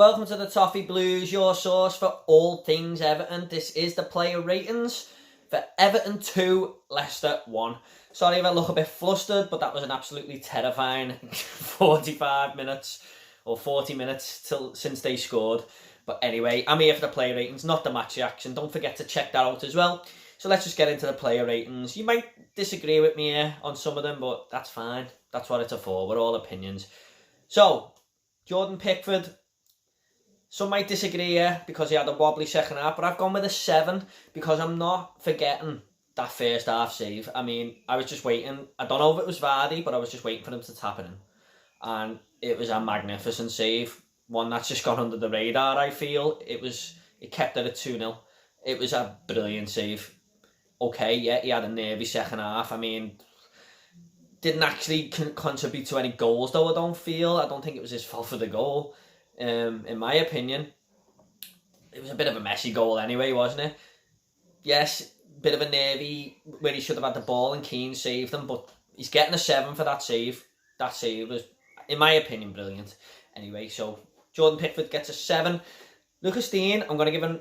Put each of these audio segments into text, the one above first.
welcome to the Toffee Blues, your source for all things Everton. This is the player ratings for Everton 2, Leicester 1. Sorry if I look a bit flustered, but that was an absolutely terrifying 45 minutes or 40 minutes since they scored. But anyway, I'm here for the player ratings, not the match reaction. Don't forget to check that out as well. So let's just get into the player ratings. You might disagree with me here on some of them, but that's fine. That's what it's for. We're all opinions. So, Jordan Pickford. Some might disagree here because he had a wobbly second half, but I've gone with a 7 because I'm not forgetting that first half save. I mean, I was just waiting. I don't know if it was Vardy, but I was just waiting for him to tap it in. And it was a magnificent save. One that's just gone under the radar, I feel. It kept it at 2-0. It was a brilliant save. Okay, yeah, he had a nervy second half. I mean, didn't actually contribute to any goals, though, I don't feel. I don't think it was his fault for the goal. In my opinion, it was a bit of a messy goal anyway, wasn't it? Yes, bit of a nervy where he should have had the ball and Keane saved him, but he's getting a 7 for that save. That save was, in my opinion, brilliant. Anyway, so Jordan Pickford gets a 7. Lucas Digne, I'm going to give him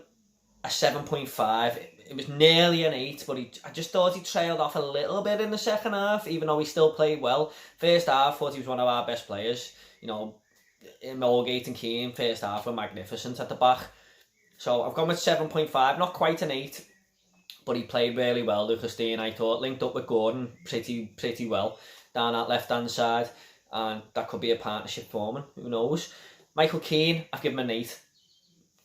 a 7.5. It was nearly an 8, but I just thought he trailed off a little bit in the second half, even though he still played well. First half, I thought he was one of our best players. You know, Morgate and Keane, first half were magnificent at the back. So I've gone with 7.5, not quite an 8, but he played really well, Lucas Digne, I thought. Linked up with Gordon pretty well down that left-hand side, and that could be a partnership for him, who knows. Michael Keane, I've given him an 8.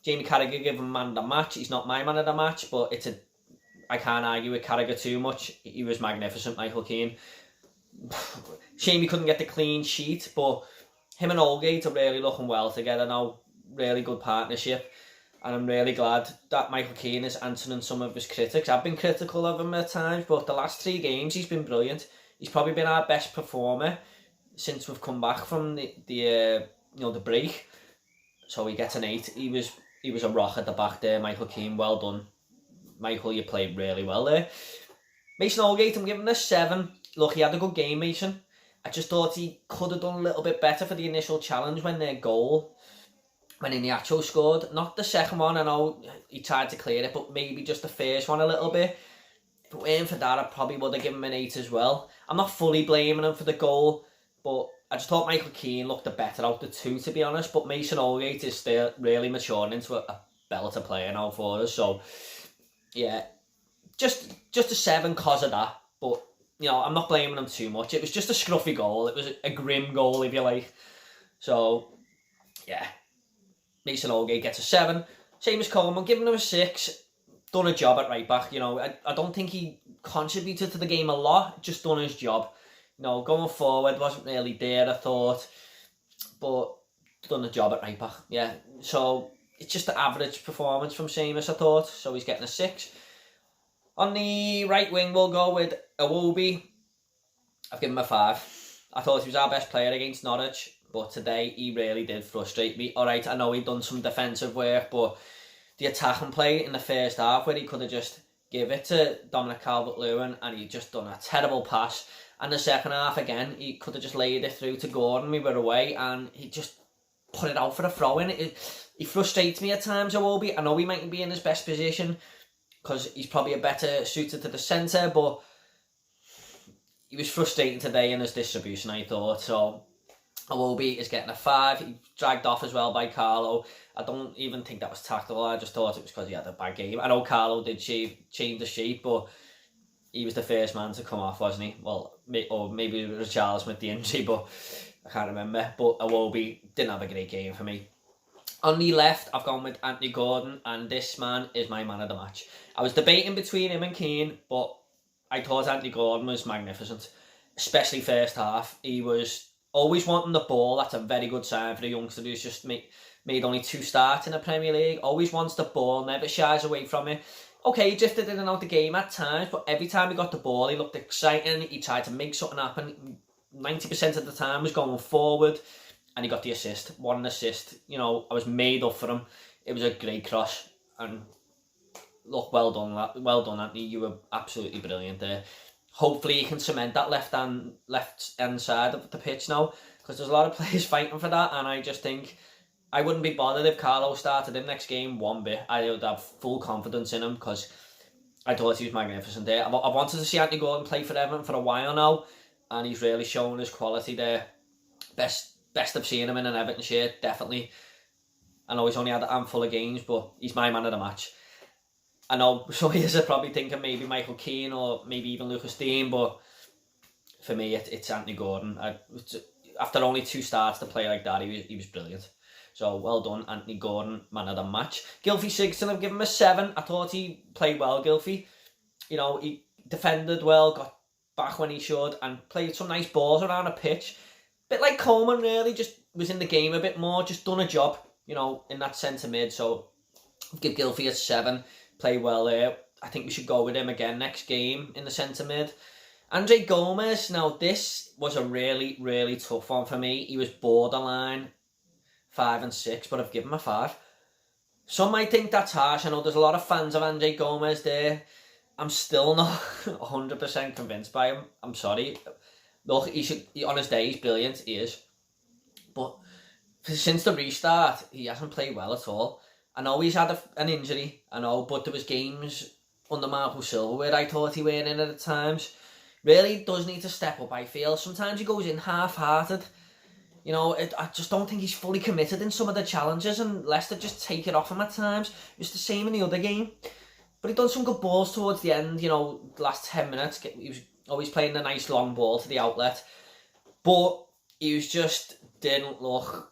Jamie Carragher gave him man of the match. He's not my man of the match, but I can't argue with Carragher too much. He was magnificent, Michael Keane. Shame he couldn't get the clean sheet, but him and Holgate are really looking well together now. Really good partnership. And I'm really glad that Michael Keane is answering some of his critics. I've been critical of him at times, but the last 3 games he's been brilliant. He's probably been our best performer since we've come back from the break. So he gets an 8. He was a rock at the back there, Michael Keane. Well done. Michael, you played really well there. Mason Holgate, I'm giving him a 7. Look, he had a good game, Mason. I just thought he could have done a little bit better for the initial challenge when he actually scored. Not the second one, I know he tried to clear it, but maybe just the first one a little bit. If it weren't for that, I probably would have given him an 8 as well. I'm not fully blaming him for the goal, but I just thought Michael Keane looked the better out of the 2, to be honest. But Mason Holgate is still really maturing into a belter player now for us. So, yeah, just a 7 because of that. But, you know, I'm not blaming him too much. It was just a scruffy goal. It was a grim goal, if you like. So, yeah, Mason Holgate gets a 7. Same as Coleman, giving him a 6. Done a job at right back. You know, I don't think he contributed to the game a lot. Just done his job. You know, going forward wasn't really there, I thought. But done the job at right back. Yeah, so it's just the average performance from Seamus, I thought. So he's getting a 6. On the right wing, we'll go with Iwobi. I've given him a 5. I thought he was our best player against Norwich, but today he really did frustrate me. Alright, I know he'd done some defensive work, but the attacking play in the first half where he could have just give it to Dominic Calvert-Lewin and he just done a terrible pass. And the second half, again, he could have just laid it through to Gordon. We were away and he just put it out for a throw-in. He frustrates me at times, Iwobi. I know he mightn't be in his best position because he's probably a better suited to the centre, but he was frustrating today in his distribution, I thought. So Iwobi is getting a 5. He dragged off as well by Carlo. I don't even think that was tactical. I just thought it was because he had a bad game. I know Carlo did change the shape, but he was the first man to come off, wasn't he? Well, or maybe it was Charles with the injury, but I can't remember. But Iwobi didn't have a great game for me. On the left, I've gone with Anthony Gordon, and this man is my man of the match. I was debating between him and Keane, but I thought Anthony Gordon was magnificent, especially first half. He was always wanting the ball. That's a very good sign for a youngster who's just made only 2 starts in the Premier League. Always wants the ball, never shies away from it. Okay, he drifted in and out the game at times, but every time he got the ball, he looked exciting. He tried to make something happen. 90% of the time was going forward, and he got the assist. One assist. You know, I was made up for him. It was a great cross, and look, well done, Anthony. You were absolutely brilliant there. Hopefully, he can cement that left hand side of the pitch now, because there's a lot of players fighting for that, and I just think I wouldn't be bothered if Carlo started him next game one bit. I would have full confidence in him because I thought he was magnificent there. I've wanted to see Anthony Gordon play for Everton for a while now, and he's really shown his quality there. Best I've seen him in an Everton shirt, definitely. I know he's only had a handful of games, but he's my man of the match. I know some of you are probably thinking maybe Michael Keane or maybe even Lucas Dean, but for me, it's Anthony Gordon. After only 2 starts to play like that, he was brilliant. So well done, Anthony Gordon, man of the match. Gylfi Sigurdsson, I've given him a 7. I thought he played well, Gylfi. You know, he defended well, got back when he should, and played some nice balls around the pitch. Bit like Coleman, really, just was in the game a bit more, just done a job, you know, in that centre mid. So give Gylfi a 7. Played well there. I think we should go with him again next game in the centre mid. Andre Gomez, now this was a really, really tough one for me. He was borderline 5 and 6, but I've given him a 5. Some might think that's harsh. I know there's a lot of fans of Andre Gomez there. I'm still not 100% convinced by him. I'm sorry. Look, on his day, he's brilliant. He is. But since the restart, he hasn't played well at all. I know he's had an injury. I know, but there was games under Marco Silva where I thought he went in at times. Really does need to step up, I feel. Sometimes he goes in half-hearted. You know, I just don't think he's fully committed in some of the challenges, and Leicester just take it off him at times. It was the same in the other game. But he done some good balls towards the end, you know, last 10 minutes. He was always playing a nice long ball to the outlet. But he was just didn't look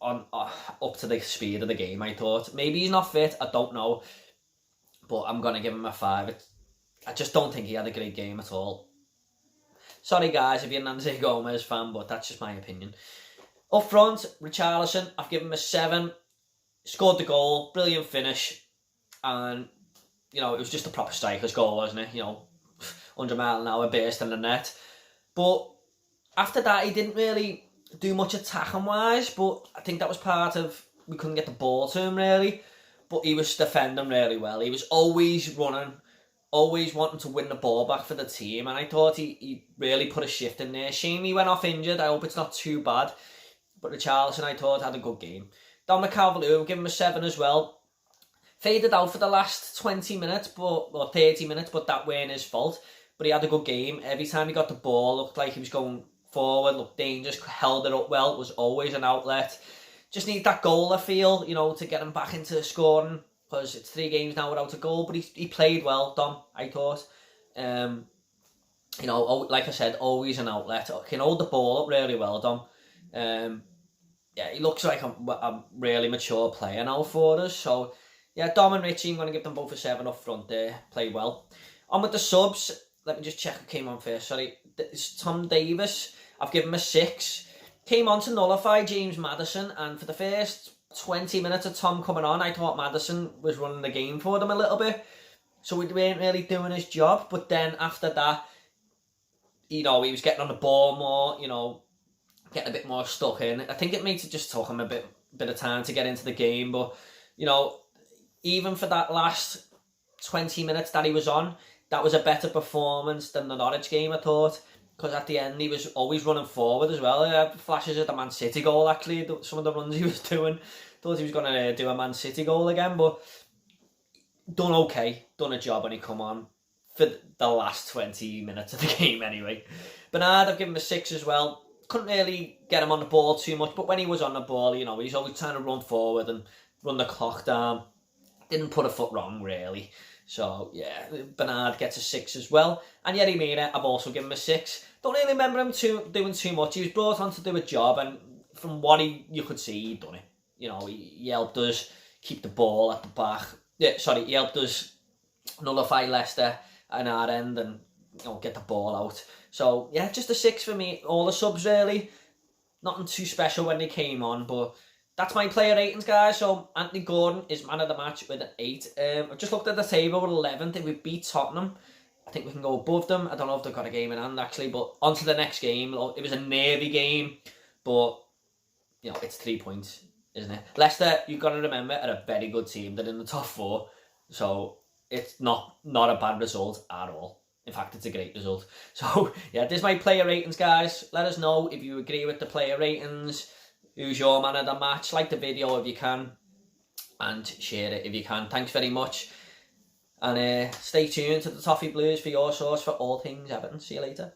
up to the speed of the game, I thought. Maybe he's not fit, I don't know. But I'm going to give him a 5. I just don't think he had a great game at all. Sorry guys if you're an Andre Gomez fan, but that's just my opinion. Up front, Richarlison, I've given him a 7. Scored the goal, brilliant finish. And, you know, it was just a proper striker's goal, wasn't it? You know, 100-mile-an-hour burst in the net. But after that, he didn't really do much attacking-wise, but I think that was part of, we couldn't get the ball to him, really. But he was defending really well. He was always running, always wanting to win the ball back for the team, and I thought he really put a shift in there. Shame he went off injured. I hope it's not too bad. But Richarlison, I thought, had a good game. Dominic Calvert-Lewin, give him a 7 as well. Faded out for the last 20 minutes, or 30 minutes, but that weren't his fault. But he had a good game. Every time he got the ball, looked like he was going forward, looked dangerous, held it up well, was always an outlet. Just need that goal, I feel, you know, to get him back into scoring, because it's 3 games now without a goal, but he played well, Dom, I thought. You know, like I said, always an outlet. Can hold the ball up really well, Dom. Yeah, he looks like a really mature player now for us. So, yeah, Dom and Richie, I'm going to give them both a 7 up front there. Played well. On with the subs. Let me just check who came on first. Sorry. It's Tom Davis. I've given him a 6. Came on to nullify James Maddison, and for the first 20 minutes of Tom coming on, I thought Maddison was running the game for them a little bit. So we weren't really doing his job. But then after that, you know, he was getting on the ball more, you know, getting a bit more stuck in. I think it just took him a bit of time to get into the game. But, you know, even for that last 20 minutes that he was on, that was a better performance than the Norwich game, I thought. Because at the end, he was always running forward as well. He had flashes of the Man City goal, actually. Some of the runs he was doing. Thought he was going to do a Man City goal again. But done okay. Done a job when he come on. For the last 20 minutes of the game, anyway. Bernard, I've given him a 6 as well. Couldn't really get him on the ball too much. But when he was on the ball, you know, he's always trying to run forward and run the clock down. Didn't put a foot wrong, really. So, yeah, Bernard gets a 6 as well. And Yerry Mina, I've also given him a 6. Don't really remember him doing too much. He was brought on to do a job, and from what you could see, he'd done it. You know, he helped us keep the ball at the back. Yeah, sorry, he helped us nullify Leicester at our end and, you know, get the ball out. So, yeah, just a 6 for me. All the subs, really. Nothing too special when they came on, but that's my player ratings, guys. So, Anthony Gordon is man of the match with an 8. I've just looked at the table with 11th. If we beat Tottenham, I think we can go above them. I don't know if they've got a game in hand, actually, but on to the next game. It was a nervy game, but, you know, it's 3 points, isn't it? Leicester, you've got to remember, are a very good team. They're in the top 4, so it's not a bad result at all. In fact, it's a great result. So, yeah, this is my player ratings, guys. Let us know if you agree with the player ratings. who's your man of the match. Like the video if you can, and share it if you can. Thanks very much. And stay tuned to the Toffee Blues for your source for all things Everton. See you later.